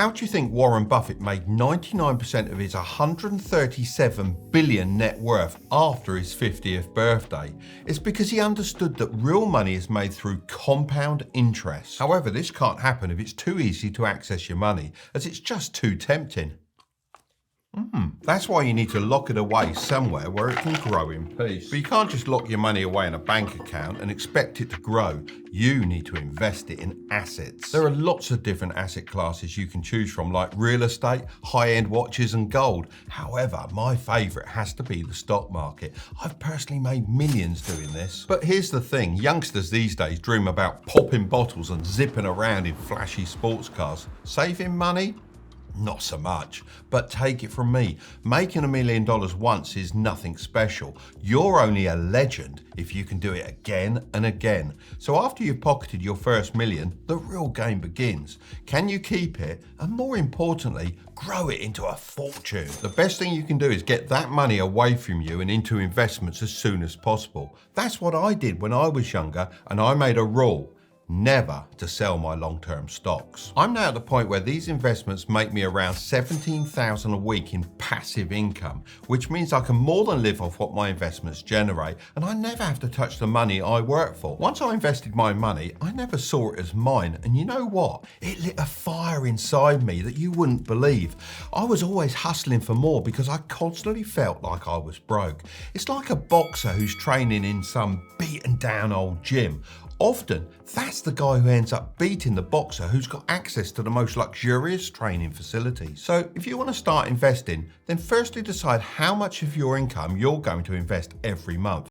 How do you think Warren Buffett made 99% of his 137 billion net worth after his 50th birthday? It's because he understood that real money is made through compound interest. However, this can't happen if it's too easy to access your money, as it's just too tempting. That's why you need to lock it away somewhere where it can grow in peace. But you can't just lock your money away in a bank account and expect it to grow. You need to invest it in assets. There are lots of different asset classes you can choose from, like real estate, high-end watches and gold. However, my favorite has to be the stock market. I've personally made millions doing this. But here's the thing, youngsters these days dream about popping bottles and zipping around in flashy sports cars. Saving money? Not so much, but take it from me, making $1 million once is nothing special. You're only a legend if you can do it again and again. So after you've pocketed your first million, the real game begins. Can you keep it? And more importantly, grow it into a fortune. The best thing you can do is get that money away from you and into investments as soon as possible. That's what I did when I was younger, and I made a rule. Never to sell my long-term stocks. I'm now at the point where these investments make me around $17,000 a week in passive income, which means I can more than live off what my investments generate, and I never have to touch the money I work for. Once I invested my money, I never saw it as mine, and you know what? It lit a fire inside me that you wouldn't believe. I was always hustling for more because I constantly felt like I was broke. It's like a boxer who's training in some beaten down old gym. Often, that's the guy who ends up beating the boxer who's got access to the most luxurious training facilities. So if you want to start investing, then firstly decide how much of your income you're going to invest every month.